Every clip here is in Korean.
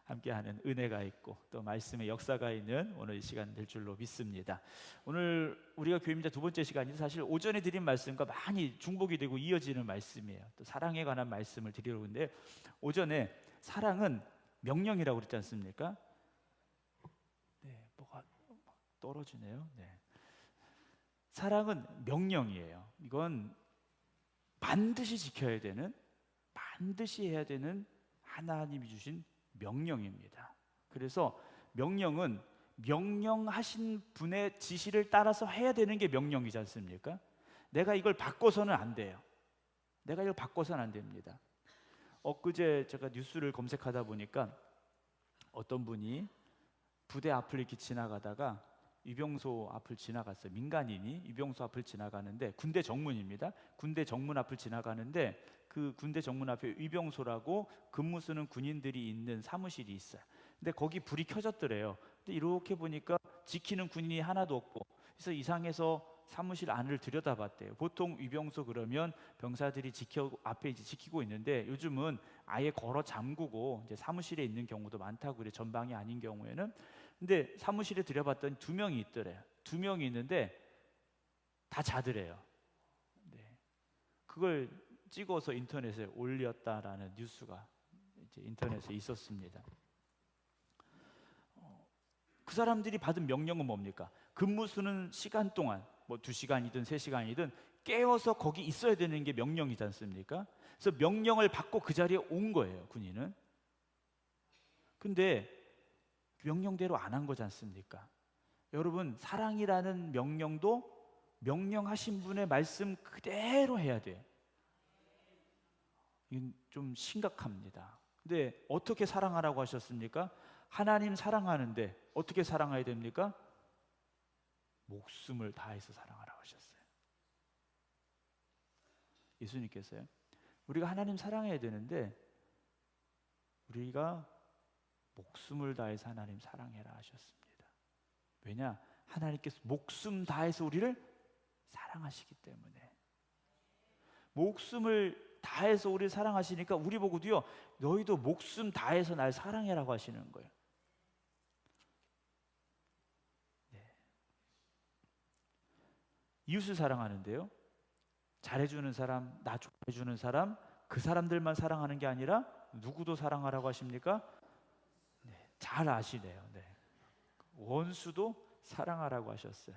함께하는 은혜가 있고 또 말씀의 역사가 있는 오늘 이 시간 될 줄로 믿습니다. 오늘 우리가 교회입니다 두 번째 시간인데 사실 오전에 드린 말씀과 많이 중복이 되고 이어지는 말씀이에요. 또 사랑에 관한 말씀을 드리려고 하는데 오전에 사랑은 명령이라고 그랬지 않습니까? 네, 뭐가 떨어지네요. 네. 사랑은 명령이에요. 이건 반드시 지켜야 되는, 반드시 해야 되는 하나님이 주신 명령입니다. 그래서 명령은 명령하신 분의 지시를 따라서 해야 되는 게 명령이지 않습니까? 내가 이걸 바꿔서는 안 돼요. 내가 이걸 바꿔서는 안 됩니다. 엊그제 제가 뉴스를 검색하다 보니까 어떤 분이 부대 앞을 이렇게 지나가다가 유병소 앞을 지나갔어요. 민간인이 유병소 앞을 지나가는데 군대 정문입니다. 군대 정문 앞을 지나가는데 그 군대 정문 앞에 유병소라고 근무 쓰는 군인들이 있는 사무실이 있어요. 근데 거기 불이 켜졌더래요. 근데 이렇게 보니까 지키는 군인이 하나도 없고 그래서 이상해서 사무실 안을 들여다봤대요. 보통 유병소 그러면 병사들이 앞에 이제 지키고 있는데 요즘은 아예 걸어 잠그고 이제 사무실에 있는 경우도 많다고 그래. 전방이 아닌 경우에는. 근데 사무실에 들여봤더니 2명이 있더래요. 2명이 있는데 다 자더래요. 네. 그걸 찍어서 인터넷에 올렸다라는 뉴스가 이제 인터넷에 있었습니다. 그 사람들이 받은 명령은 뭡니까? 근무 쓰는 시간 동안 뭐 2시간이든 3시간이든 깨어서 거기 있어야 되는 게 명령이지 않습니까? 그래서 명령을 받고 그 자리에 온 거예요, 군인은. 근데 명령대로 안 한 거지 않습니까? 여러분, 사랑이라는 명령도 명령하신 분의 말씀 그대로 해야 돼요. 이건 좀 심각합니다. 근데 어떻게 사랑하라고 하셨습니까? 하나님 사랑하는데 어떻게 사랑해야 됩니까? 목숨을 다해서 사랑하라고 하셨어요. 예수님께서요. 우리가 하나님 사랑해야 되는데 우리가 목숨을 다해서 하나님 사랑해라 하셨습니다. 왜냐? 하나님께서 목숨 다해서 우리를 사랑하시기 때문에. 목숨을 다해서 우리를 사랑하시니까 우리 보고도요, 너희도 목숨 다해서 날 사랑해라고 하시는 거예요. 네. 이웃을 사랑하는데요, 잘해주는 사람, 나 좋아해주는 사람, 그 사람들만 사랑하는 게 아니라 누구도 사랑하라고 하십니까? 네, 잘 아시네요. 네. 원수도 사랑하라고 하셨어요.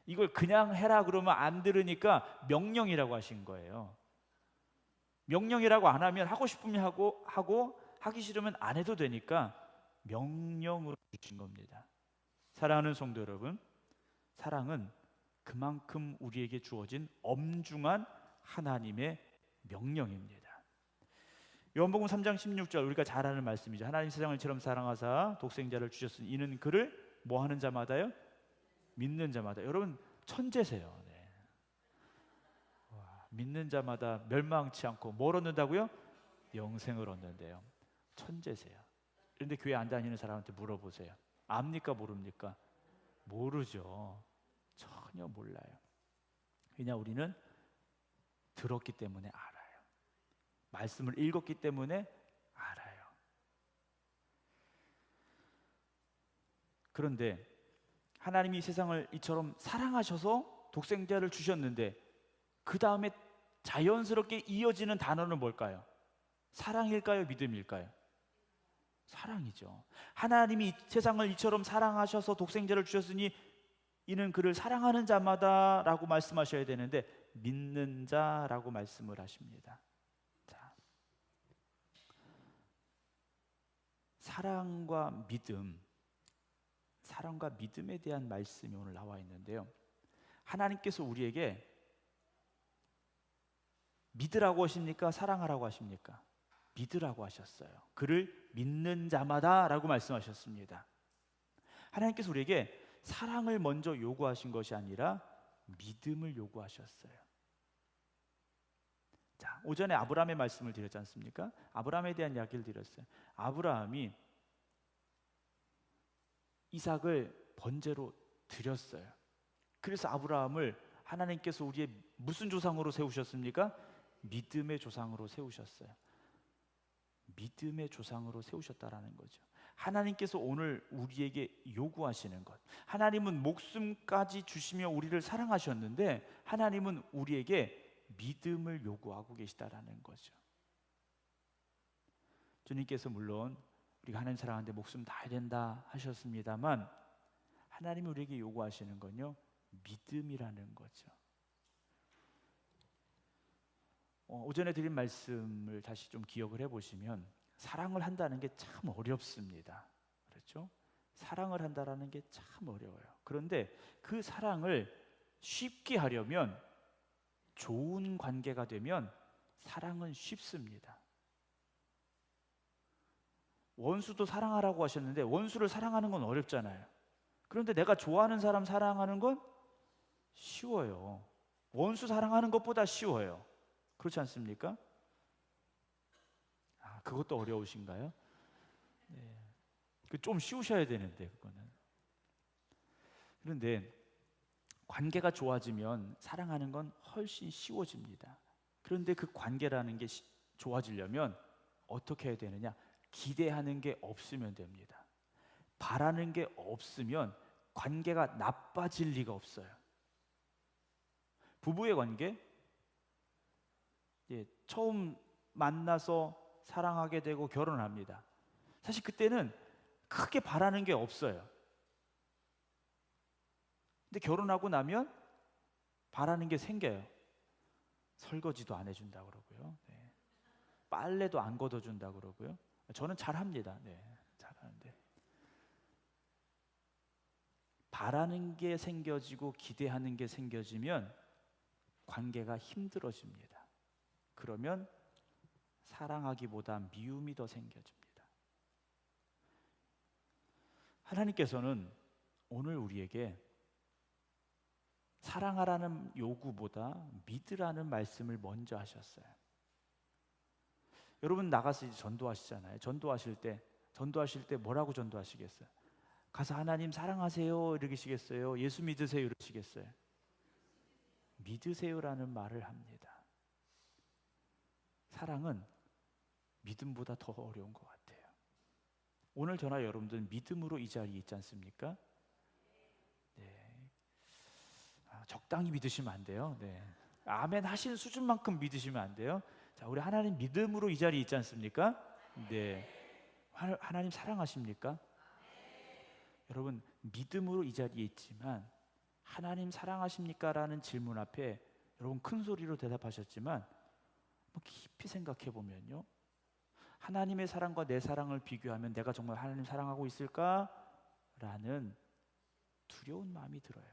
이걸 그냥 해라 그러면 안 들으니까 명령이라고 하신 거예요. 명령이라고 안 하면 하고 싶으면 하고 하기 싫으면 안 해도 되니까 명령으로 주신 겁니다. 사랑하는 성도 여러분, 사랑은 그만큼 우리에게 주어진 엄중한 하나님의 명령입니다. 요한복음 3장 16절 우리가 잘 아는 말씀이죠. 하나님 세상을 이처럼 사랑하사 독생자를 주셨으니 이는 그를 뭐 하는 자마다요? 믿는 자마다. 여러분 천재세요. 네. 와, 믿는 자마다 멸망치 않고 뭘 얻는다고요? 영생을 얻는데요. 천재세요. 그런데 교회 안 다니는 사람한테 물어보세요. 압니까 모릅니까? 모르죠. 전혀 몰라요. 그냥 우리는 들었기 때문에 알아요. 말씀을 읽었기 때문에 알아요. 그런데 하나님이 세상을 이처럼 사랑하셔서 독생자를 주셨는데 그 다음에 자연스럽게 이어지는 단어는 뭘까요? 사랑일까요? 믿음일까요? 사랑이죠. 하나님이 세상을 이처럼 사랑하셔서 독생자를 주셨으니 이는 그를 사랑하는 자마다 라고 말씀하셔야 되는데 믿는 자라고 말씀을 하십니다. 자, 사랑과 믿음에 대한 말씀이 오늘 나와 있는데요, 하나님께서 우리에게 믿으라고 하십니까? 사랑하라고 하십니까? 믿으라고 하셨어요. 그를 믿는 자마다 라고 말씀하셨습니다. 하나님께서 우리에게 사랑을 먼저 요구하신 것이 아니라 믿음을 요구하셨어요. 자, 오전에 아브라함의 말씀을 드렸지 않습니까? 아브라함에 대한 이야기를 드렸어요. 아브라함이 이삭을 번제로 드렸어요. 그래서 아브라함을 하나님께서 우리의 무슨 조상으로 세우셨습니까? 믿음의 조상으로 세우셨어요. 믿음의 조상으로 세우셨다라는 거죠. 하나님께서 오늘 우리에게 요구하시는 것, 하나님은 목숨까지 주시며 우리를 사랑하셨는데 하나님은 우리에게 믿음을 요구하고 계시다라는 거죠. 주님께서 물론 우리가 하나님 사랑하는데 목숨 다해야 된다 하셨습니다만 하나님이 우리에게 요구하시는 건요, 믿음이라는 거죠. 오전에 드린 말씀을 다시 좀 기억을 해보시면 사랑을 한다는 게 참 어렵습니다. 그렇죠? 사랑을 한다는 게 참 어려워요. 그런데 그 사랑을 쉽게 하려면, 좋은 관계가 되면 사랑은 쉽습니다. 원수도 사랑하라고 하셨는데 원수를 사랑하는 건 어렵잖아요. 그런데 내가 좋아하는 사람 사랑하는 건 쉬워요. 원수 사랑하는 것보다 쉬워요. 그렇지 않습니까? 그것도 어려우신가요? 네. 좀 쉬우셔야 되는데 그거는. 그런데 관계가 좋아지면 사랑하는 건 훨씬 쉬워집니다. 그런데 그 관계라는 게 좋아지려면 어떻게 해야 되느냐? 기대하는 게 없으면 됩니다. 바라는 게 없으면 관계가 나빠질 리가 없어요. 부부의 관계, 처음 만나서 사랑하게 되고 결혼합니다. 사실 그때는 크게 바라는 게 없어요. 근데 결혼하고 나면 바라는 게 생겨요. 설거지도 안 해준다 그러고요. 네. 빨래도 안 걷어준다 그러고요. 저는 잘합니다. 네, 잘하는데 바라는 게 생겨지고 기대하는 게 생겨지면 관계가 힘들어집니다. 그러면 사랑하기보다 미움이 더 생겨집니다. 하나님께서는 오늘 우리에게 사랑하라는 요구보다 믿으라는 말씀을 먼저 하셨어요. 여러분 나가서 이제 전도하시잖아요. 전도하실 때 뭐라고 전도하시겠어요? 가서 하나님 사랑하세요 이러시겠어요? 예수 믿으세요 이러시겠어요? 믿으세요라는 말을 합니다. 사랑은 믿음보다 더 어려운 것 같아요. 오늘 저나 여러분들 믿음으로 이 자리에 있지 않습니까? 네. 적당히 믿으시면 안 돼요. 네. 아멘 하시는 수준만큼 믿으시면 안 돼요. 자, 우리 하나님 믿음으로 이 자리에 있지 않습니까? 네. 하나님 사랑하십니까? 여러분 믿음으로 이 자리에 있지만 하나님 사랑하십니까? 라는 질문 앞에 여러분 큰 소리로 대답하셨지만 깊이 생각해 보면요, 하나님의 사랑과 내 사랑을 비교하면 내가 정말 하나님 사랑하고 있을까? 라는 두려운 마음이 들어요.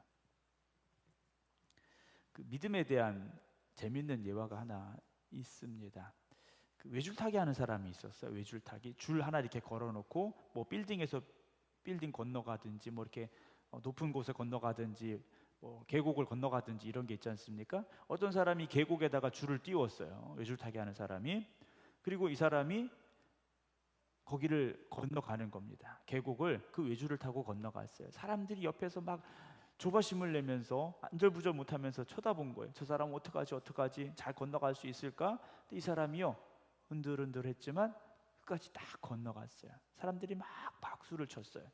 그 믿음에 대한 재밌는 예화가 하나 있습니다. 그 외줄타기 하는 사람이 있었어요. 외줄타기 줄 하나 이렇게 걸어놓고 뭐 빌딩에서 빌딩 건너가든지 뭐 이렇게 높은 곳에 건너가든지 뭐 계곡을 건너가든지 이런 게 있지 않습니까? 어떤 사람이 계곡에다가 줄을 띄웠어요. 외줄타기 하는 사람이. 그리고 이 사람이 거기를 건너가는 겁니다. 계곡을 그 외줄을 타고 건너갔어요. 사람들이 옆에서 막 조바심을 내면서 안절부절 못하면서 쳐다본 거예요. 저 사람 어떡하지? 잘 건너갈 수 있을까? 근데 이 사람이요 흔들흔들했지만 끝까지 딱 건너갔어요. 사람들이 막 박수를 쳤어요.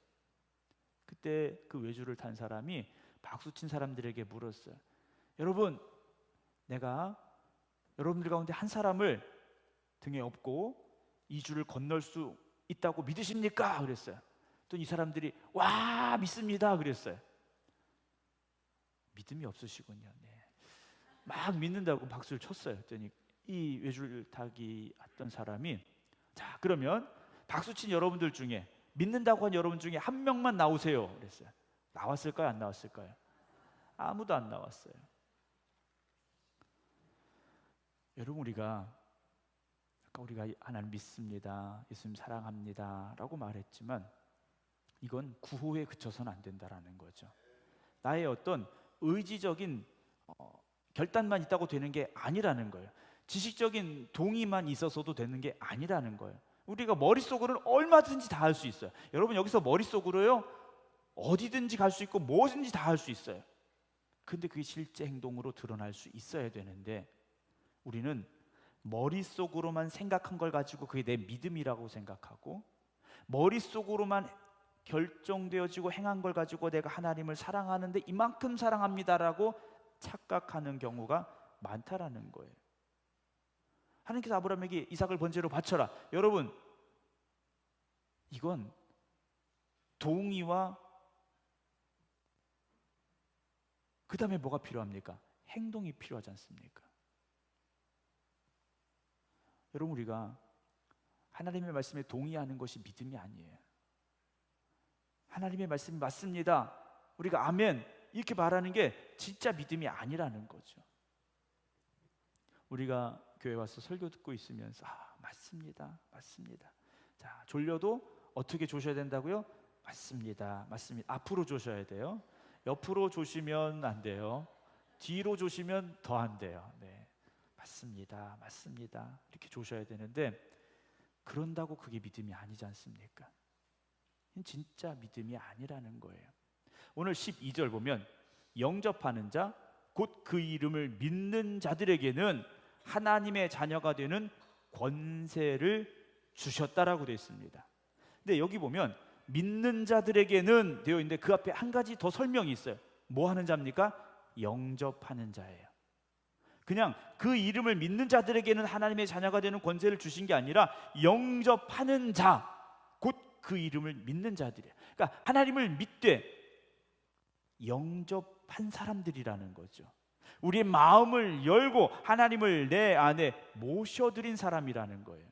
그때 그 외줄을 탄 사람이 박수친 사람들에게 물었어요. 여러분, 내가 여러분들 가운데 한 사람을 등에 업고 이 줄을 건널 수 있다고 믿으십니까? 그랬어요. 또 이 사람들이 와 믿습니다 그랬어요. 믿음이 없으시군요. 네. 막 믿는다고 박수를 쳤어요. 그랬더니 이 외줄 타기 했던 사람이 자 그러면 박수친 여러분들 중에 믿는다고 한 여러분 중에 한 명만 나오세요 그랬어요. 나왔을까요? 안 나왔을까요? 아무도 안 나왔어요. 여러분 우리가 하나님 믿습니다, 예수님 사랑합니다 라고 말했지만 이건 구호에 그쳐서는 안 된다라는 거죠. 나의 어떤 의지적인 결단만 있다고 되는 게 아니라는 거예요. 지식적인 동의만 있어서도 되는 게 아니라는 거예요. 우리가 머릿속으로는 얼마든지 다 할 수 있어요. 여러분 여기서 머릿속으로요 어디든지 갈 수 있고 뭐든지 다 할 수 있어요. 근데 그게 실제 행동으로 드러날 수 있어야 되는데 우리는 머릿속으로만 생각한 걸 가지고 그게 내 믿음이라고 생각하고, 머릿속으로만 결정되어지고 행한 걸 가지고 내가 하나님을 사랑하는데 이만큼 사랑합니다라고 착각하는 경우가 많다라는 거예요. 하나님께서 아브라함에게 이삭을 번제로 바쳐라. 여러분, 이건 동의와 그 다음에 뭐가 필요합니까? 행동이 필요하지 않습니까? 여러분, 우리가 하나님의 말씀에 동의하는 것이 믿음이 아니에요. 하나님의 말씀이 맞습니다, 우리가 아멘 이렇게 말하는 게 진짜 믿음이 아니라는 거죠. 우리가 교회 와서 설교 듣고 있으면서 맞습니다, 맞습니다. 자, 졸려도 어떻게 조셔야 된다고요? 맞습니다, 맞습니다. 앞으로 조셔야 돼요. 옆으로 조시면 안 돼요. 뒤로 조시면 더 안 돼요. 네, 맞습니다, 맞습니다. 이렇게 조셔야 되는데, 그런다고 그게 믿음이 아니지 않습니까? 진짜 믿음이 아니라는 거예요. 오늘 12절 보면 영접하는 자, 곧 그 이름을 믿는 자들에게는 하나님의 자녀가 되는 권세를 주셨다라고 되어 있습니다. 근데 여기 보면 믿는 자들에게는 되어 있는데 그 앞에 한 가지 더 설명이 있어요. 뭐 하는 자입니까? 영접하는 자예요. 그냥 그 이름을 믿는 자들에게는 하나님의 자녀가 되는 권세를 주신 게 아니라 영접하는 자, 곧 그 이름을 믿는 자들이에요. 그러니까 하나님을 믿되 영접한 사람들이라는 거죠. 우리의 마음을 열고 하나님을 내 안에 모셔들인 사람이라는 거예요.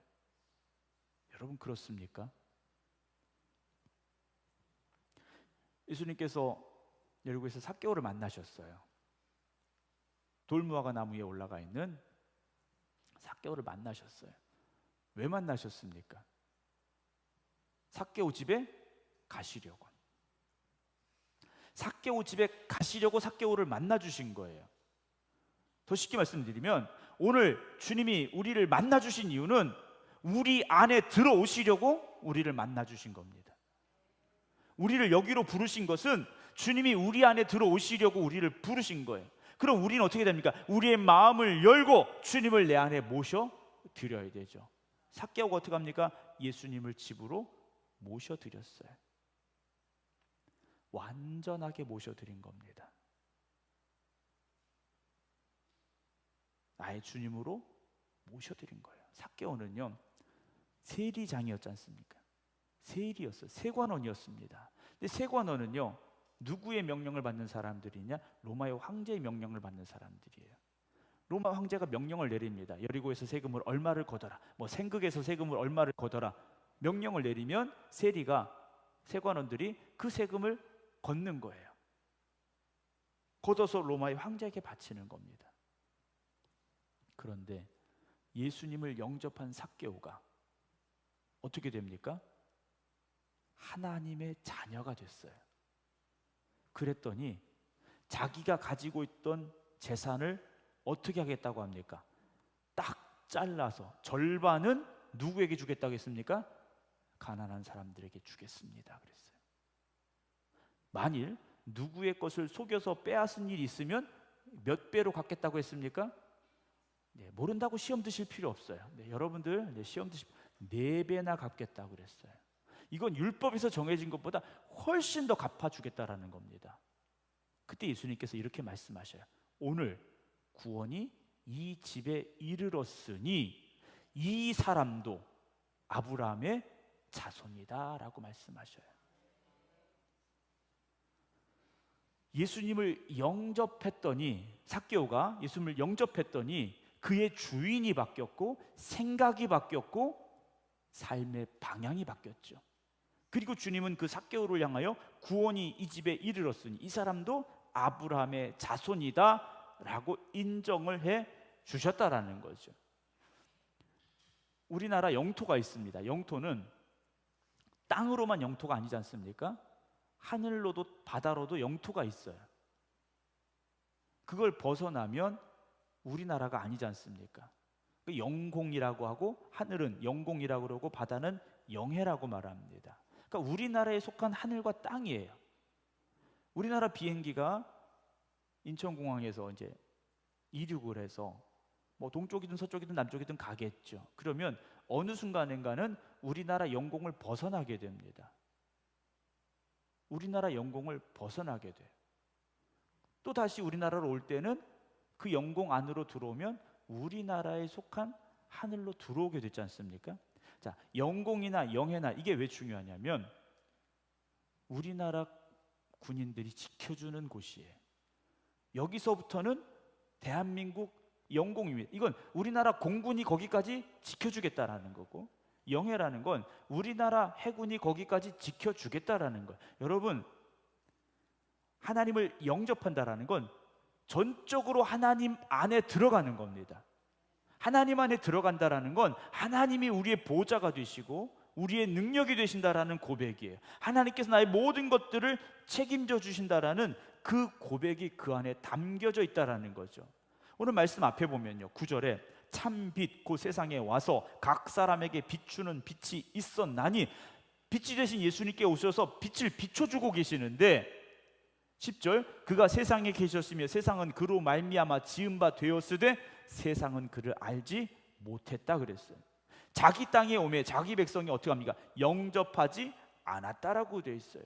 여러분, 그렇습니까? 예수님께서 여리고에서 삭개오를 만나셨어요. 돌무화과 나무 위에 올라가 있는 삭개오를 만나셨어요. 왜 만나셨습니까? 삭개오 집에 가시려고. 삭개오 집에 가시려고 삭개오를 만나 주신 거예요. 더 쉽게 말씀드리면 오늘 주님이 우리를 만나 주신 이유는 우리 안에 들어오시려고 우리를 만나 주신 겁니다. 우리를 여기로 부르신 것은 주님이 우리 안에 들어오시려고 우리를 부르신 거예요. 그럼 우리는 어떻게 됩니까? 우리의 마음을 열고 주님을 내 안에 모셔 드려야 되죠. 삭개오가 어떻게 합니까? 예수님을 집으로 모셔 드렸어요. 완전하게 모셔 드린 겁니다. 나의 주님으로 모셔 드린 거예요. 삭개오는요, 세리장이었지 않습니까? 세리였어요. 세관원이었습니다. 근데 세관원은요, 누구의 명령을 받는 사람들이냐? 로마의 황제의 명령을 받는 사람들이에요. 로마 황제가 명령을 내립니다. 여리고에서 세금을 얼마를 걷어라, 뭐 생극에서 세금을 얼마를 걷어라 명령을 내리면 세관원들이 그 세금을 걷는 거예요. 걷어서 로마의 황제에게 바치는 겁니다. 그런데 예수님을 영접한 삭개오가 어떻게 됩니까? 하나님의 자녀가 됐어요. 그랬더니 자기가 가지고 있던 재산을 어떻게 하겠다고 합니까? 딱 잘라서 절반은 누구에게 주겠다고 했습니까? 가난한 사람들에게 주겠습니다 그랬어요. 만일 누구의 것을 속여서 빼앗은 일이 있으면 몇 배로 갚겠다고 했습니까? 네, 모른다고 시험 드실 필요 없어요. 네, 여러분들 시험 드실 4배나 갚겠다고 그랬어요. 이건 율법에서 정해진 것보다 훨씬 더 갚아주겠다라는 겁니다. 그때 예수님께서 이렇게 말씀하셔요. 오늘 구원이 이 집에 이르렀으니 이 사람도 아브라함의 자손이다 라고 말씀하셔요. 예수님을 영접했더니, 삭개오가 예수님을 영접했더니 그의 주인이 바뀌었고 생각이 바뀌었고 삶의 방향이 바뀌었죠. 그리고 주님은 그 삭개오를 향하여 구원이 이 집에 이르렀으니 이 사람도 아브라함의 자손이다 라고 인정을 해 주셨다라는 거죠. 우리나라 영토가 있습니다. 영토는 땅으로만 영토가 아니지 않습니까? 하늘로도 바다로도 영토가 있어요. 그걸 벗어나면 우리나라가 아니지 않습니까? 영공이라고 하고 하늘은 영공이라고 그러고 바다는 영해라고 말합니다. 그러니까 우리나라에 속한 하늘과 땅이에요. 우리나라 비행기가 인천공항에서 이제 이륙을 해서 뭐 동쪽이든 서쪽이든 남쪽이든 가겠죠. 그러면 어느 순간인가는 우리나라 영공을 벗어나게 됩니다. 우리나라 영공을 벗어나게 돼요. 또 다시 우리나라로 올 때는 그 영공 안으로 들어오면 우리나라에 속한 하늘로 들어오게 되지 않습니까? 자, 영공이나 영해나 이게 왜 중요하냐면 우리나라 군인들이 지켜주는 곳이에요. 여기서부터는 대한민국 영공입니다. 이건 우리나라 공군이 거기까지 지켜주겠다라는 거고, 영해라는 건 우리나라 해군이 거기까지 지켜주겠다라는 거예요. 여러분, 하나님을 영접한다라는 건 전적으로 하나님 안에 들어가는 겁니다. 하나님 안에 들어간다라는 건 하나님이 우리의 보호자가 되시고 우리의 능력이 되신다라는 고백이에요. 하나님께서 나의 모든 것들을 책임져 주신다라는 그 고백이 그 안에 담겨져 있다라는 거죠. 오늘 말씀 앞에 보면요, 9절에 참 빛 그 세상에 와서 각 사람에게 비추는 빛이 있었나니, 빛이 되신 예수님께 오셔서 빛을 비춰주고 계시는데 10절, 그가 세상에 계셨으며 세상은 그로 말미암아 지은 바 되었으되 세상은 그를 알지 못했다 그랬어요. 자기 땅에 오매 자기 백성이 어떻게 합니까? 영접하지 않았다라고 되어 있어요.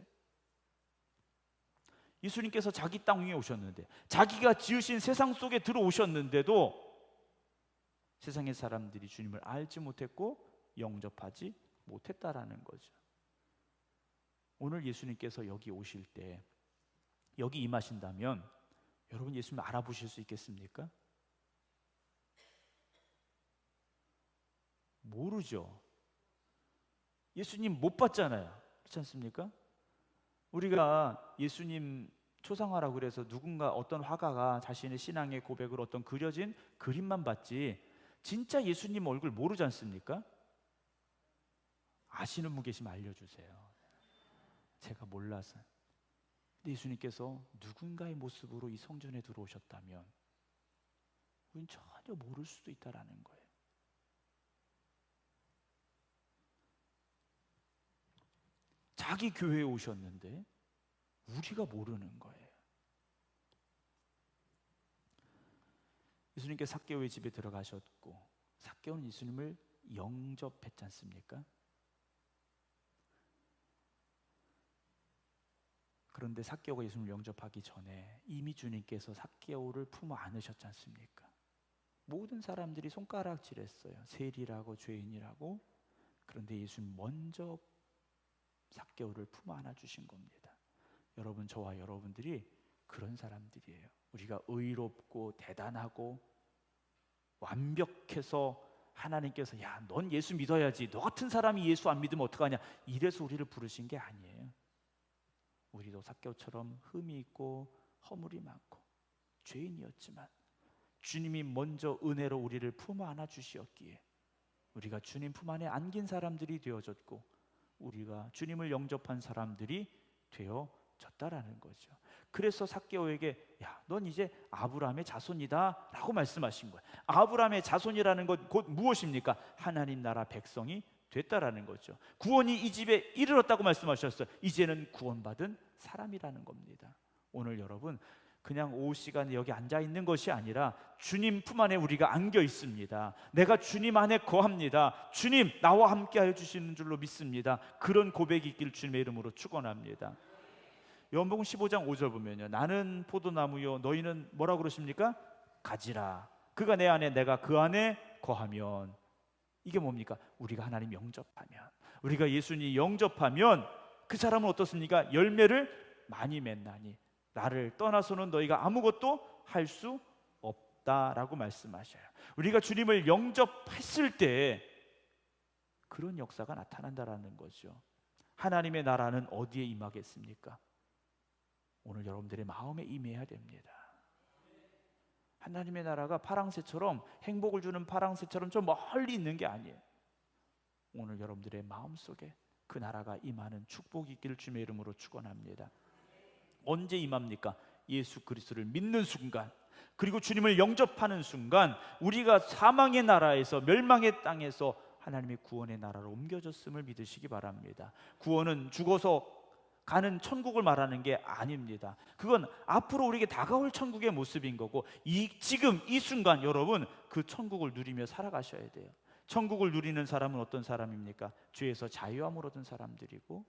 예수님께서 자기 땅 위에 오셨는데, 자기가 지으신 세상 속에 들어오셨는데도 세상의 사람들이 주님을 알지 못했고 영접하지 못했다라는 거죠. 오늘 예수님께서 여기 오실 때, 여기 임하신다면 여러분 예수님 알아보실 수 있겠습니까? 모르죠. 예수님 못 봤잖아요. 그렇지 않습니까? 우리가 예수님 초상화라고 그래서 누군가 어떤 화가가 자신의 신앙의 고백으로 어떤 그려진 그림만 봤지 진짜 예수님 얼굴 모르지 않습니까? 아시는 분 계시면 알려주세요. 제가 몰라서. 예수님께서 누군가의 모습으로 이 성전에 들어오셨다면 우리는 전혀 모를 수도 있다라는 거예요. 자기 교회에 오셨는데 우리가 모르는 거예요. 예수님께서 삭개오의 집에 들어가셨고 삭개오는 예수님을 영접했지 않습니까? 그런데 삭개오가 예수님을 영접하기 전에 이미 주님께서 삭개오를 품어 안으셨지 않습니까? 모든 사람들이 손가락질했어요. 세리라고 죄인이라고. 그런데 예수님 먼저 삭개오를 품어 안아주신 겁니다. 여러분, 저와 여러분들이 그런 사람들이에요. 우리가 의롭고 대단하고 완벽해서 하나님께서 야, 넌 예수 믿어야지, 너 같은 사람이 예수 안 믿으면 어떡하냐, 이래서 우리를 부르신 게 아니에요. 우리도 삭개오처럼 흠이 있고 허물이 많고 죄인이었지만 주님이 먼저 은혜로 우리를 품어 안아 주시었기에 우리가 주님 품 안에 안긴 사람들이 되어졌고 우리가 주님을 영접한 사람들이 되어졌다라는 거죠. 그래서 삭개오에게 야, 넌 이제 아브라함의 자손이다 라고 말씀하신 거예요. 아브라함의 자손이라는 것 곧 무엇입니까? 하나님 나라 백성이 됐다라는 거죠. 구원이 이 집에 이르렀다고 말씀하셨어요. 이제는 구원받은 사람이라는 겁니다. 오늘 여러분 그냥 오후 시간에 여기 앉아 있는 것이 아니라 주님 품 안에 우리가 안겨 있습니다. 내가 주님 안에 거합니다. 주님 나와 함께 하여 주시는 줄로 믿습니다. 그런 고백이 있길 주님의 이름으로 축원합니다. 요한복음 15장 5절 보면요, 나는 포도나무요 너희는 뭐라고 그러십니까? 가지라. 그가 내 안에 내가 그 안에 거하면, 이게 뭡니까? 우리가 하나님 영접하면, 우리가 예수님 영접하면 그 사람은 어떻습니까? 열매를 많이 맺나니 나를 떠나서는 너희가 아무것도 할 수 없다라고 말씀하셔요. 우리가 주님을 영접했을 때 그런 역사가 나타난다라는 거죠. 하나님의 나라는 어디에 임하겠습니까? 오늘 여러분들의 마음에 임해야 됩니다. 하나님의 나라가 파랑새처럼, 행복을 주는 파랑새처럼 저 멀리 있는 게 아니에요. 오늘 여러분들의 마음속에 그 나라가 임하는 축복이 있기를 주님의 이름으로 축원합니다. 언제 임합니까? 예수 그리스도를 믿는 순간, 그리고 주님을 영접하는 순간 우리가 사망의 나라에서, 멸망의 땅에서 하나님의 구원의 나라로 옮겨졌음을 믿으시기 바랍니다. 구원은 죽어서 가는 천국을 말하는 게 아닙니다. 그건 앞으로 우리에게 다가올 천국의 모습인 거고, 지금 이 순간 여러분 그 천국을 누리며 살아가셔야 돼요. 천국을 누리는 사람은 어떤 사람입니까? 죄에서 자유함을 얻은 사람들이고,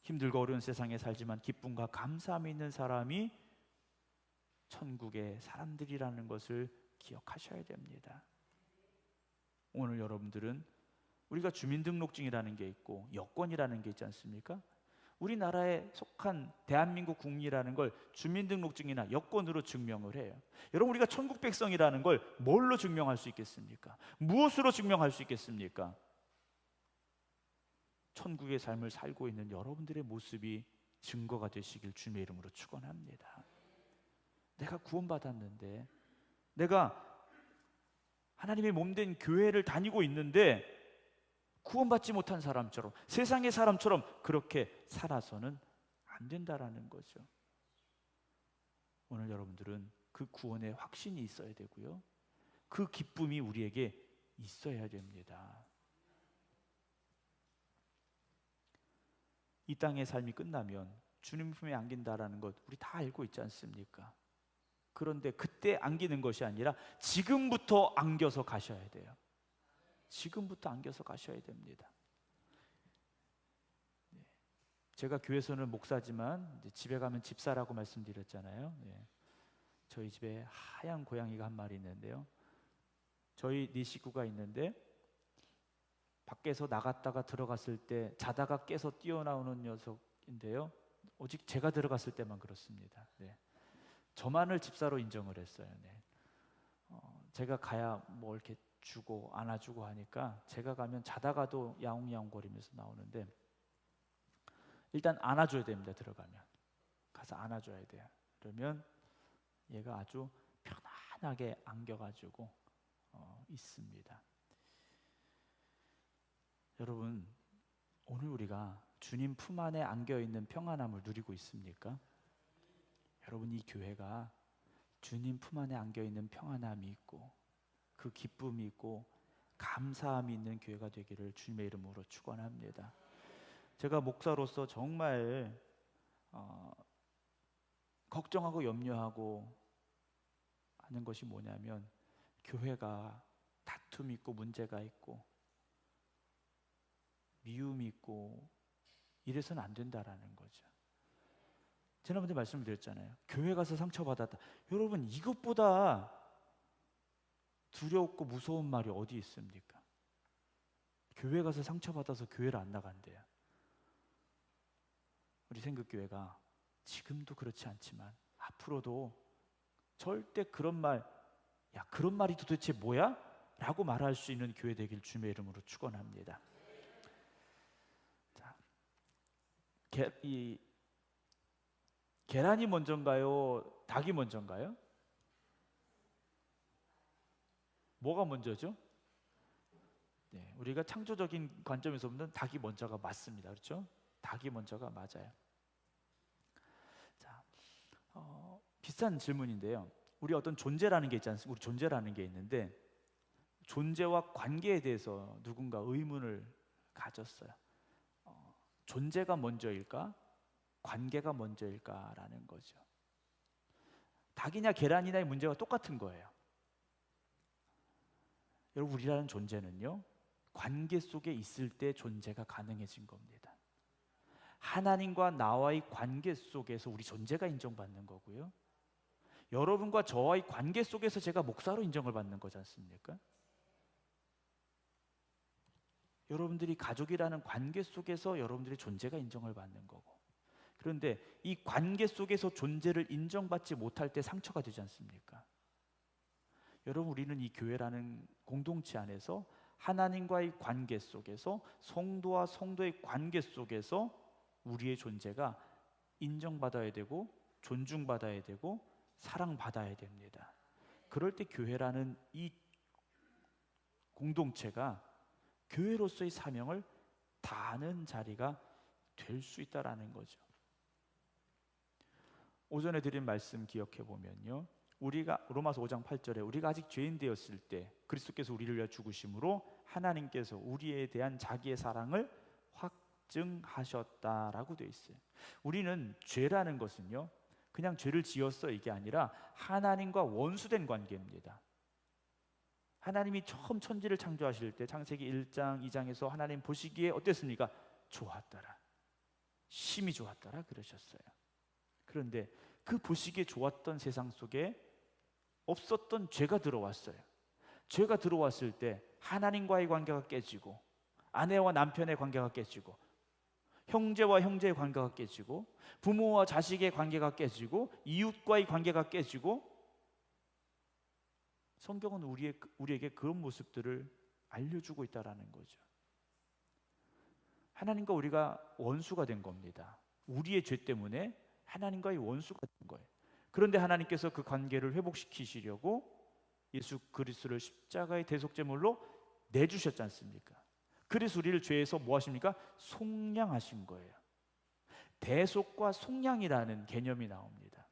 힘들고 어려운 세상에 살지만 기쁨과 감사함이 있는 사람이 천국의 사람들이라는 것을 기억하셔야 됩니다. 오늘 여러분들은 우리가 주민등록증이라는 게 있고 여권이라는 게 있지 않습니까? 우리나라에 속한 대한민국 국민이라는 걸 주민등록증이나 여권으로 증명을 해요. 여러분, 우리가 천국 백성이라는 걸 뭘로 증명할 수 있겠습니까? 무엇으로 증명할 수 있겠습니까? 천국의 삶을 살고 있는 여러분들의 모습이 증거가 되시길 주님의 이름으로 축원합니다. 내가 구원받았는데, 내가 하나님의 몸된 교회를 다니고 있는데 구원받지 못한 사람처럼, 세상의 사람처럼 그렇게 살아서는 안 된다라는 거죠. 오늘 여러분들은 그 구원의 확신이 있어야 되고요, 그 기쁨이 우리에게 있어야 됩니다. 이 땅의 삶이 끝나면 주님 품에 안긴다라는 것 우리 다 알고 있지 않습니까? 그런데 그때 안기는 것이 아니라 지금부터 안겨서 가셔야 돼요. 지금부터 안겨서 가셔야 됩니다. 제가 교회에서는 목사지만 이제 집에 가면 집사라고 말씀드렸잖아요. 저희 집에 하얀 고양이가 한 마리 있는데요, 저희 네 식구가 있는데 밖에서 나갔다가 들어갔을 때 자다가 깨서 뛰어나오는 녀석인데요, 오직 제가 들어갔을 때만 그렇습니다. 저만을 집사로 인정을 했어요. 제가 가야 뭐 이렇게 주고 안아주고 하니까 제가 가면 자다가도 야옹야옹 거리면서 나오는데, 일단 안아줘야 됩니다. 들어가면 가서 안아줘야 돼요. 그러면 얘가 아주 편안하게 안겨가지고 있습니다. 여러분, 오늘 우리가 주님 품 안에 안겨있는 평안함을 누리고 있습니까? 여러분, 이 교회가 주님 품 안에 안겨있는 평안함이 있고 그 기쁨이 있고 감사함이 있는 교회가 되기를 주님의 이름으로 축원합니다. 제가 목사로서 정말 걱정하고 염려하고 하는 것이 뭐냐면, 교회가 다툼이 있고 문제가 있고 미움이 있고 이래서는 안 된다라는 거죠. 지난번에 말씀을 드렸잖아요. 교회 가서 상처받았다. 여러분, 이것보다 두렵고 무서운 말이 어디 있습니까? 교회 가서 상처받아서 교회를 안 나간대요. 우리 생극교회가 지금도 그렇지 않지만 앞으로도 절대 그런 말, 야 그런 말이 도대체 뭐야? 라고 말할 수 있는 교회 되길 주님의 이름으로 축원합니다. 자, 계란이 먼저인가요? 닭이 먼저인가요? 뭐가 먼저죠? 우리가 창조적인 관점에서 보면 닭이 먼저가 맞습니다. 그렇죠? 닭이 먼저가 맞아요. 자, 비슷한 질문인데요, 우리 어떤 존재라는 게 있지 않습니까? 우리 존재라는 게 있는데, 존재와 관계에 대해서 누군가 의문을 가졌어요. 존재가 먼저일까? 관계가 먼저일까라는 거죠. 닭이냐 계란이냐의 문제가 똑같은 거예요. 여러분, 우리라는 존재는요, 관계 속에 있을 때 존재가 가능해진 겁니다. 하나님과 나와의 관계 속에서 우리 존재가 인정받는 거고요, 여러분과 저와의 관계 속에서 제가 목사로 인정을 받는 거지 않습니까? 여러분들이 가족이라는 관계 속에서 여러분들의 존재가 인정을 받는 거고, 그런데 이 관계 속에서 존재를 인정받지 못할 때 상처가 되지 않습니까? 여러분, 우리는 이 교회라는 공동체 안에서 하나님과의 관계 속에서, 성도와 성도의 관계 속에서 우리의 존재가 인정받아야 되고 존중받아야 되고 사랑받아야 됩니다. 그럴 때 교회라는 이 공동체가 교회로서의 사명을 다하는 자리가 될 수 있다라는 거죠. 오전에 드린 말씀 기억해 보면요, 우리가 로마서 5장 8절에 우리가 아직 죄인 되었을 때 그리스도께서 우리를 위하여 죽으심으로 하나님께서 우리에 대한 자기의 사랑을 확 확증하셨다라고 되어 있어요. 우리는 죄라는 것은요, 그냥 죄를 지었어 이게 아니라 하나님과 원수된 관계입니다. 하나님이 처음 천지를 창조하실 때 창세기 1장, 2장에서 하나님 보시기에 어땠습니까? 좋았더라. 심히 좋았더라 그러셨어요. 그런데 그 보시기에 좋았던 세상 속에 없었던 죄가 들어왔어요. 죄가 들어왔을 때 하나님과의 관계가 깨지고, 아내와 남편의 관계가 깨지고, 형제와 형제의 관계가 깨지고, 부모와 자식의 관계가 깨지고, 이웃과의 관계가 깨지고, 성경은 우리에게 그런 모습들을 알려주고 있다는 거죠. 하나님과 우리가 원수가 된 겁니다. 우리의 죄 때문에 하나님과의 원수가 된 거예요. 그런데 하나님께서 그 관계를 회복시키시려고 예수 그리스도를 십자가의 대속제물로 내주셨지 않습니까? 그래서 우리를 죄에서 뭐 하십니까? 속량하신 거예요. 대속과 속량이라는 개념이 나옵니다.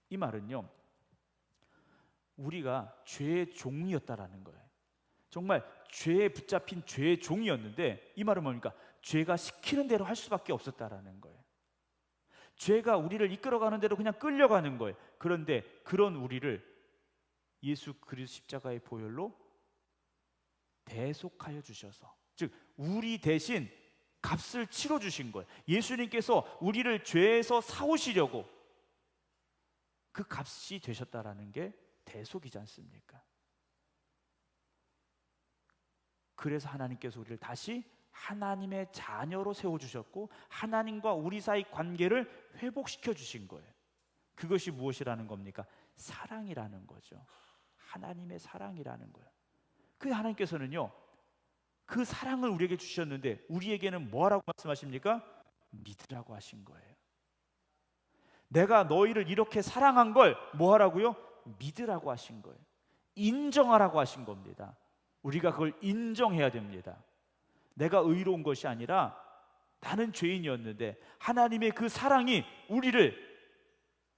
이 말은요, 우리가 죄의 종이었다라는 거예요. 정말 죄에 붙잡힌 죄의 종이었는데, 이 말은 뭡니까? 죄가 시키는 대로 할 수밖에 없었다라는 거예요. 죄가 우리를 이끌어가는 대로 그냥 끌려가는 거예요. 그런데 그런 우리를 예수 그리스도 십자가의 보혈로 대속하여 주셔서, 즉 우리 대신 값을 치러 주신 거예요. 예수님께서 우리를 죄에서 사오시려고 그 값이 되셨다라는 게 대속이지 않습니까? 그래서 하나님께서 우리를 다시 하나님의 자녀로 세워주셨고, 하나님과 우리 사이 관계를 회복시켜 주신 거예요. 그것이 무엇이라는 겁니까? 사랑이라는 거죠. 하나님의 사랑이라는 거예요. 그 하나님께서는요, 그 사랑을 우리에게 주셨는데 우리에게는 뭐라고 말씀하십니까? 믿으라고 하신 거예요. 내가 너희를 이렇게 사랑한 걸 뭐하라고요? 믿으라고 하신 거예요. 인정하라고 하신 겁니다. 우리가 그걸 인정해야 됩니다. 내가 의로운 것이 아니라 나는 죄인이었는데 하나님의 그 사랑이 우리를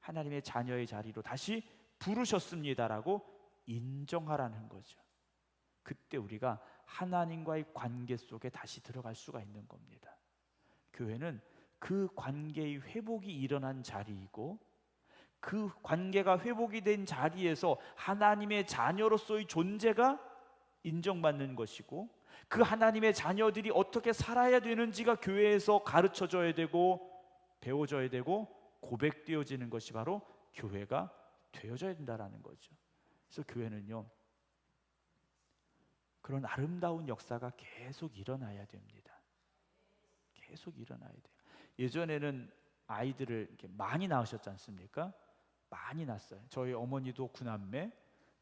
하나님의 자녀의 자리로 다시 부르셨습니다라고 인정하라는 거죠. 그때 우리가 하나님과의 관계 속에 다시 들어갈 수가 있는 겁니다. 교회는 그 관계의 회복이 일어난 자리이고, 그 관계가 회복이 된 자리에서 하나님의 자녀로서의 존재가 인정받는 것이고, 그 하나님의 자녀들이 어떻게 살아야 되는지가 교회에서 가르쳐줘야 되고 배워줘야 되고 고백되어지는 것이 바로 교회가 되어져야 된다는 거죠. 그래서 교회는요, 그런 아름다운 역사가 계속 일어나야 됩니다. 계속 일어나야 돼요. 예전에는 아이들을 이렇게 많이 낳으셨지 않습니까? 많이 낳았어요. 저희 어머니도 9남매,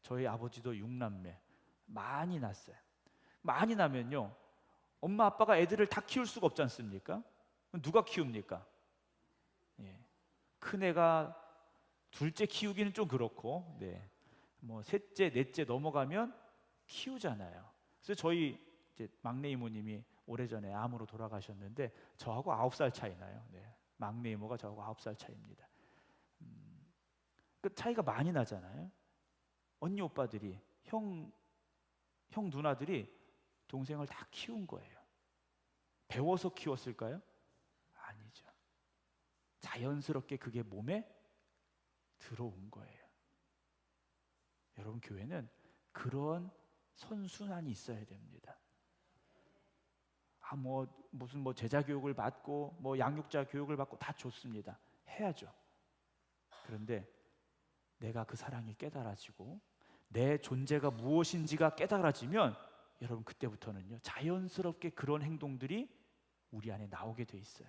저희 아버지도 6남매 많이 낳았어요. 많이 나면요, 엄마 아빠가 애들을 다 키울 수가 없지 않습니까? 누가 키웁니까? 예. 큰애가 둘째 키우기는 좀 그렇고, 네. 뭐 셋째, 넷째 넘어가면 키우잖아요. 그래서 저희 이제 막내 이모님이 오래전에 암으로 돌아가셨는데 저하고 9살 차이 나요. 네. 막내 이모가 저하고 9살 차이입니다. 그 차이가 많이 나잖아요. 언니 오빠들이, 형 누나들이 동생을 다 키운 거예요. 배워서 키웠을까요? 아니죠. 자연스럽게 그게 몸에 들어온 거예요. 여러분, 교회는 그런 선순환이 있어야 됩니다. 무슨 제자 교육을 받고 양육자 교육을 받고 다 좋습니다. 해야죠. 그런데 내가 그 사랑이 깨달아지고 내 존재가 무엇인지가 깨달아지면 여러분, 그때부터는요, 자연스럽게 그런 행동들이 우리 안에 나오게 돼 있어요.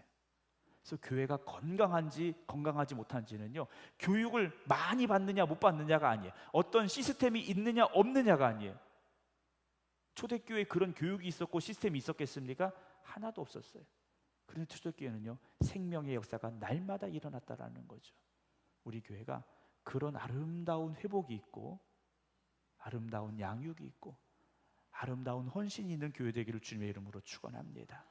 그래서 교회가 건강한지 건강하지 못한지는요, 교육을 많이 받느냐 못 받느냐가 아니에요. 어떤 시스템이 있느냐 없느냐가 아니에요. 초대교회에 그런 교육이 있었고 시스템이 있었겠습니까? 하나도 없었어요. 그런데 초대교회는요, 생명의 역사가 날마다 일어났다라는 거죠. 우리 교회가 그런 아름다운 회복이 있고 아름다운 양육이 있고 아름다운 헌신이 있는 교회 되기를 주님의 이름으로 축원합니다.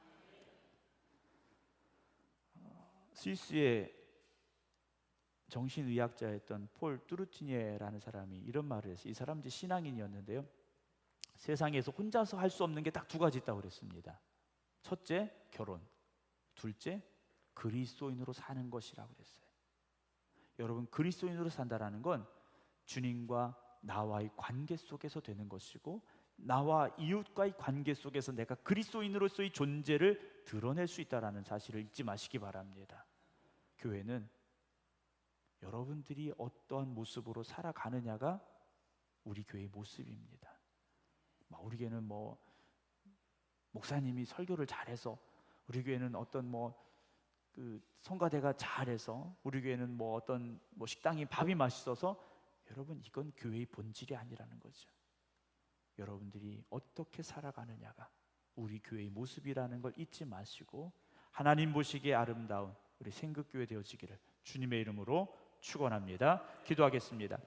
스위스의 정신의학자였던 폴 뚜루티니에라는 사람이 이런 말을 했어요. 이 사람은 이제 신앙인이었는데요, 세상에서 혼자서 할 수 없는 게 딱 두 가지 있다고 그랬습니다. 첫째, 결혼. 둘째, 그리스도인으로 사는 것이라고 그랬어요. 여러분, 그리스도인으로 산다라는 건 주님과 나와의 관계 속에서 되는 것이고, 나와 이웃과의 관계 속에서 내가 그리스도인으로서의 존재를 드러낼 수 있다는 사실을 잊지 마시기 바랍니다. 교회는 여러분들이 어떠한 모습으로 살아가느냐가 우리 교회의 모습입니다. 우리 교회는 목사님이 설교를 잘해서, 우리 교회는 어떤 성가대가 잘해서, 우리 교회는 어떤 식당이 밥이 맛있어서, 여러분, 이건 교회의 본질이 아니라는 거죠. 여러분들이 어떻게 살아가느냐가 우리 교회의 모습이라는 걸 잊지 마시고, 하나님 보시기에 아름다운 우리 생극교회 되어지기를 주님의 이름으로 축원합니다. 기도하겠습니다.